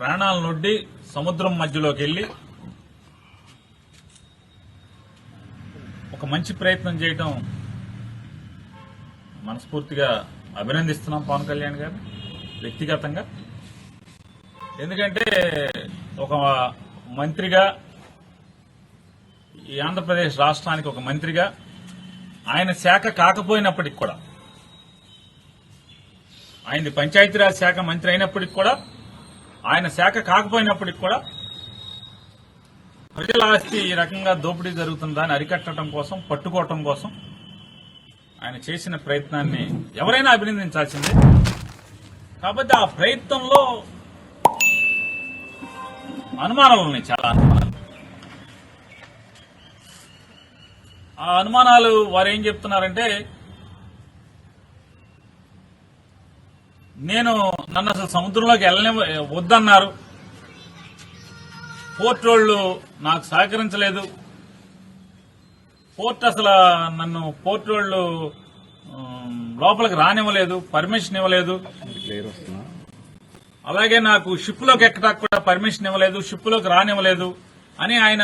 ప్రాణాలనొడ్డి సముద్రం మధ్యలోకి వెళ్లి ఒక మంచి ప్రయత్నం చేయటం మనస్ఫూర్తిగా అభినందిస్తున్నాం పవన్ కళ్యాణ్ గారు వ్యక్తిగతంగా. ఎందుకంటే ఒక మంత్రిగా, ఈ ఆంధ్రప్రదేశ్ రాష్ట్రానికి ఒక మంత్రిగా, ఆయన శాఖ కాకపోయినప్పటికి కూడా, ఆయనది పంచాయతీరాజ్ శాఖ మంత్రి అయినప్పటికి కూడా, ఆయన శాఖ కాకపోయినప్పటికి కూడా ప్రజల ఆస్తి ఈ రకంగా దోపిడీ జరుగుతుందని అరికట్టడం కోసం, పట్టుకోవటం కోసం ఆయన చేసిన ప్రయత్నాన్ని ఎవరైనా అభినందించాల్సిందే. కాబట్టి ఆ ప్రయత్నంలో అనుమానాలు ఉన్నాయి, చాలా అనుమానాలు. ఆ అనుమానాలు వారు ఏం చెప్తున్నారంటే, నన్ను అసలు సముద్రంలోకి వద్దన్నారు, పోర్ట్ వాళ్ళు నాకు సహకరించలేదు, పోర్ట్ వాళ్ళు లోపలికి రానివ్వలేదు, పర్మిషన్ ఇవ్వలేదు, అలాగే నాకు షిప్ లోకి ఎక్కడానికి కూడా పర్మిషన్ ఇవ్వలేదు, షిప్ లోకి రానివ్వలేదు అని ఆయన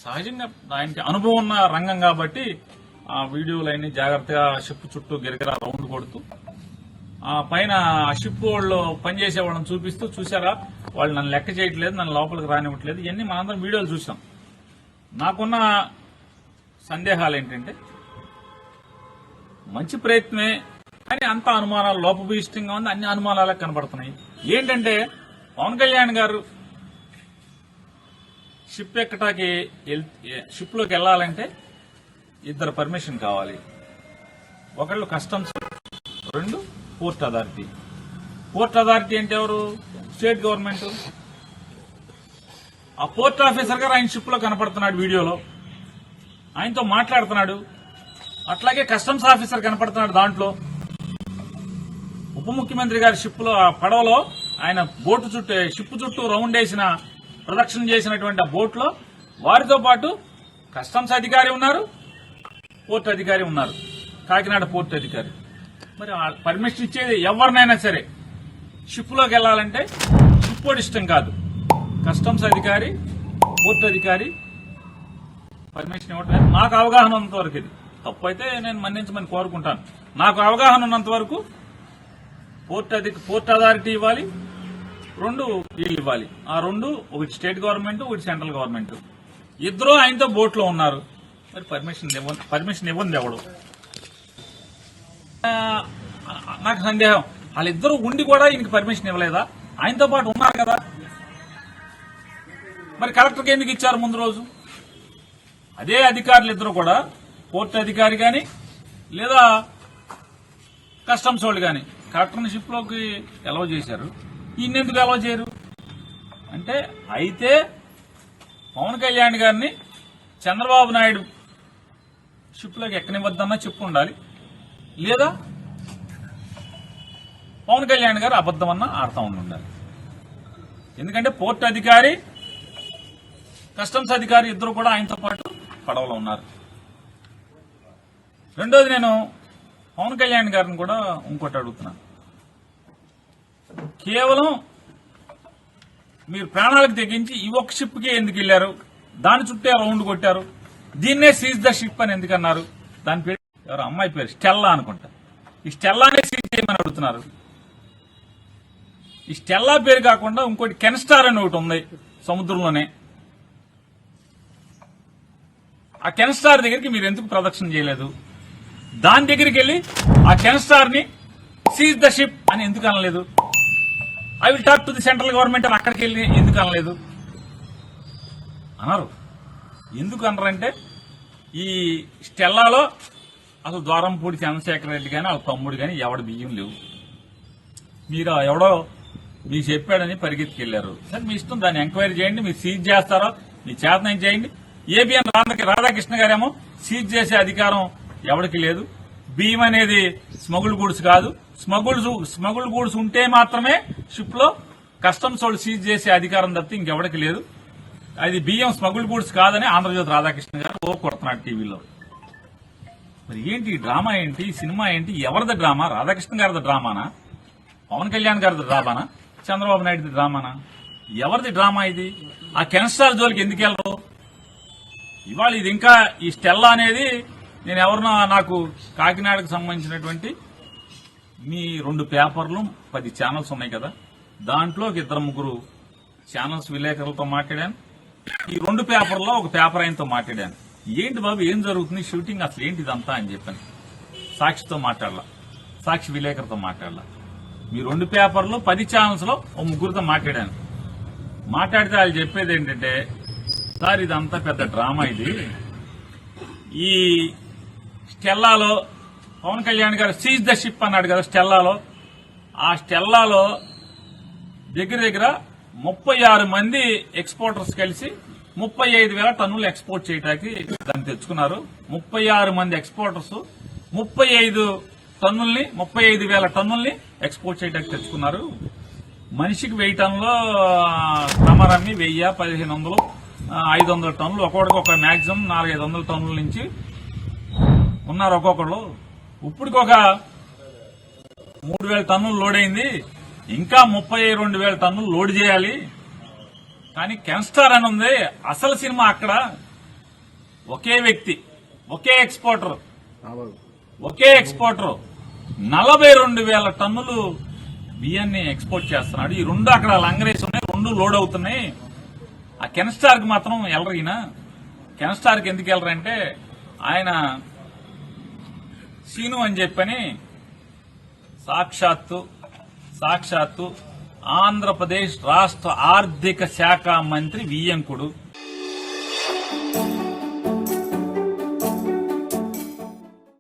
సహజంగా ఆయనకి అనుభవం ఉన్న రంగం కాబట్టి ఆ వీడియోలన్నీ జాగ్రత్తగా షిప్ చుట్టూ గిరగిరా రౌండ్ కొడుతూ ఆ పైన ఆ షిప్ వాళ్ళు పనిచేసే వాళ్ళని చూపిస్తూ, చూసారా వాళ్ళు నన్ను లెక్క చేయట్లేదు, నన్ను లోపలికి రానివ్వట్లేదు, ఇవన్నీ మనందరం వీడియోలు చూసాం. నాకున్న సందేహాలు ఏంటంటే, మంచి ప్రయత్నమే కానీ అంత అనుమానాలు లోపభూయిష్టంగా ఉంది, అన్ని అనుమానాలే కనబడుతున్నాయి. ఏంటంటే పవన్ కళ్యాణ్ గారు షిప్ లోకి వెళ్లాలంటే ఇద్దరు పర్మిషన్ కావాలి. ఒకళ్ళు కస్టమ్స్, రెండు పోర్ట్ అథారిటీ. పోర్ట్ అథారిటీ అంటే ఎవరు? State government. ఆ పోర్ట్ ఆఫీసర్ గారు ఆయన షిప్ లో కనపడుతున్నాడు, వీడియోలో ఆయనతో మాట్లాడుతున్నాడు. అట్లాగే కస్టమ్స్ ఆఫీసర్ కనపడుతున్నాడు దాంట్లో. ఉప ముఖ్యమంత్రి గారి షిప్ లో, ఆ పడవలో ఆయన షిప్ చుట్టూ రౌండ్ వేసిన ప్రదక్షిణ చేసినటువంటి ఆ బోట్ లో వారితో పాటు కస్టమ్స్ అధికారి ఉన్నారు, పోర్ట్ అధికారి ఉన్నారు, కాకినాడ పోర్ట్ అధికారి. మరి పర్మిషన్ ఇచ్చేది ఎవరినైనా సరే షిప్ లోకి వెళ్లాలంటే షిప్ వాడి ఇష్టం కాదు, కస్టమ్స్ అధికారి, పోర్ట్ అధికారి పర్మిషన్ ఇవ్వట్లేదు. నాకు అవగాహన ఉన్నంత వరకు, ఇది తప్పు అయితే నేను మన్నించమని కోరుకుంటాను. నాకు అవగాహన ఉన్నంత వరకు పోర్ట్ అథారిటీ ఇవ్వాలి, రెండు వీళ్ళు ఇవ్వాలి. ఆ రెండు, ఒకటి స్టేట్ గవర్నమెంట్, ఒకటి సెంట్రల్ గవర్నమెంట్. ఇద్దరు ఆయనతో బోట్ లో ఉన్నారు. మరి పర్మిషన్ ఇవ్వండి ఎవడు? నాకు సందేహం, వాళ్ళిద్దరూ ఉండి కూడా ఈయనకి పర్మిషన్ ఇవ్వలేదా? ఆయనతో పాటు ఉన్నారు కదా, మరి కలెక్టర్కి ఎందుకు ఇచ్చారు ముందు రోజు? అదే అధికారులు ఇద్దరు కూడా, పోర్ట్ అధికారి గాని లేదా కస్టమ్స్ వాళ్ళు గాని, కలెక్టర్ని షిప్ లోకి అలౌ చేశారు, ఈయన ఎందుకు అలౌ చేయరు? అంటే అయితే పవన్ కళ్యాణ్ గారిని చంద్రబాబు నాయుడు షిప్ లోకి ఎక్కనివ్వద్దన్నా చెప్పు ఉండాలి, లేదా పవన్ కళ్యాణ్ గారు అబద్దమన్నా ఆడుతూ ఉండాలి. ఎందుకంటే పోర్ట్ అధికారి, కస్టమ్స్ అధికారి ఇద్దరు కూడా ఆయనతో పాటు పడవలో ఉన్నారు. రెండోది, నేను పవన్ కళ్యాణ్ గారిని కూడా ఇంకోటి అడుగుతున్నాను. కేవలం మీరు ప్రాణాలకు తెగించి ఈ ఒక్క షిప్కే ఎందుకు వెళ్లారు? దాని చుట్టే రౌండ్ కొట్టారు. దీన్నే సీజ్ ద షిప్ అని ఎందుకన్నారు? దాని పేరు ఎవరు? అమ్మాయి పేరు స్టెల్లా అనుకుంటా. ఈ స్టెల్లానే సీజ్ చేయమని అడుగుతున్నారు. ఈ స్టెల్లా పేరు కాకుండా ఇంకోటి కెన్స్టార్ అని ఒకటి ఉంది సముద్రంలోనే. ఆ కెన్స్టార్ దగ్గరికి మీరు ఎందుకు ప్రదక్షిణ చేయలేదు? దాని దగ్గరికి వెళ్లి ఆ కెన్స్టార్ ని సీజ్ ద షిప్ అని ఎందుకు అనలేదు? I will talk to the central government అని అక్కడికి వెళ్ళి ఎందుకు అనలేదు? అన్నారు. ఎందుకు అనరంటే, ఈ స్టెల్లాలో అసలు ద్వారంపూడి చంద్రశేఖర్ రెడ్డి కానీ వాళ్ళ తమ్ముడు కానీ ఎవడ బియ్యం లేవు. మీరు ఎవడో మీకు చెప్పాడని పరిగెత్తుకెళ్లారు. సరే మీ ఇష్టం, దాన్ని ఎంక్వైరీ చేయండి. మీరు సీజ్ చేస్తారో మీ చేతనం చేయండి. ఏబిఎన్ రాధాకృష్ణ గారేమో సీజ్ చేసే అధికారం ఎవరికి లేదు. బియ్యం అనేది స్మగుల్ గూడ్స్ కాదు. స్మగుల్ గూడ్స్ ఉంటే మాత్రమే షిప్ లో కస్టమ్స్ వాళ్ళు సీజ్ చేసే అధికారం తప్పితే ఇంకెవరికి లేదు. అది బియ్యం స్మగుల్ గూడ్స్ కాదని ఆంధ్రజ్యోతి రాధాకృష్ణ గారు కొడుతున్నాడు టీవీలో. మరి ఏంటి ఈ డ్రామా ఏంటి? ఈ సినిమా ఏంటి? ఎవరిది డ్రామా? రాధాకృష్ణ గారిది డ్రామానా? పవన్ కళ్యాణ్ గారిది డ్రామానా, చంద్రబాబు నాయుడుది డ్రామానా? ఎవరిది డ్రామా ఇది? ఆ కెన్స్టార్ జోలికి ఎందుకు వెళ్ళరు? ఇవాళ ఇది ఇంకా ఈ స్టెల్లా అనేది నేను ఎవరినో నాకు కాకినాడకు సంబంధించినటువంటి మీ 2 పేపర్లు 10 ఛానల్స్ ఉన్నాయి కదా, దాంట్లో ఒక 2-3 ఛానల్స్ విలేకరులతో మాట్లాడాను. ఈ 2 పేపర్లో ఒక పేపర్ ఆయనతో మాట్లాడాను. ఏంటి బాబు ఏం జరుగుతుంది షూటింగ్ అసలు ఏంటి ఇదంతా అని చెప్పాను. సాక్షితో మాట్లాడాల, సాక్షి విలేకరుతో మాట్లాడాల. మీ 2 పేపర్లు 10 ఛానల్స్ లో ఓ 3 మాట్లాడాను. మాట్లాడితే వాళ్ళు చెప్పేది ఏంటంటే, సార్ ఇదంతా పెద్ద డ్రామా, ఇది ఈ స్టెల్లాలో పవన్ కళ్యాణ్ గారు సీజ్ ద షిప్ అన్నాడు కదా స్టెల్లాలో, ఆ స్టెల్లాలో దగ్గర దగ్గర 36 మంది ఎక్స్పోర్టర్స్ కలిసి 35,000 టన్నులు ఎక్స్పోర్ట్ చేయడానికి దాన్ని తెచ్చుకున్నారు. 36 మంది ఎక్స్పోర్టర్స్ 35,000 టన్నుల్ని ఎక్స్పోర్ట్ చేయడానికి తెచ్చుకున్నారు. మనిషికి 1000 టన్నులు క్రమరమ్మి 1000, 1500, 500 టన్నులు ఒక్కొక్కడికి ఒక మాక్సిమం 400-500 టన్నుల నుంచి ఉన్నారు ఒక్కొక్కళ్ళు. ఇప్పటికి ఒక 3,000 టన్నులు లోడ్ అయింది, ఇంకా 32,000 టన్నులు లోడ్ చేయాలి. కానీ కెన్స్టార్ అని ఉంది, అసలు సినిమా అక్కడ ఒకే వ్యక్తి, ఒకే ఎక్స్పోర్టర్ 42,000 టన్నులు బియ్యాన్ని ఎక్స్పోర్ట్ చేస్తున్నాడు. ఈ 2 అక్కడ లంగరేసి ఉన్నాయి, 2 లోడ్ అవుతున్నాయి. ఆ కెన్స్టార్ కి మాత్రం వెళ్ళరు. ఈయన కెన్స్టార్ కి ఎందుకు వెళ్ళరంటే, ఆయన సీను అని చెప్పని సాక్షాత్తు ఆంధ్రప్రదేశ్ రాష్ట్ర ఆర్థిక శాఖ మంత్రి వియ్యంకుడు.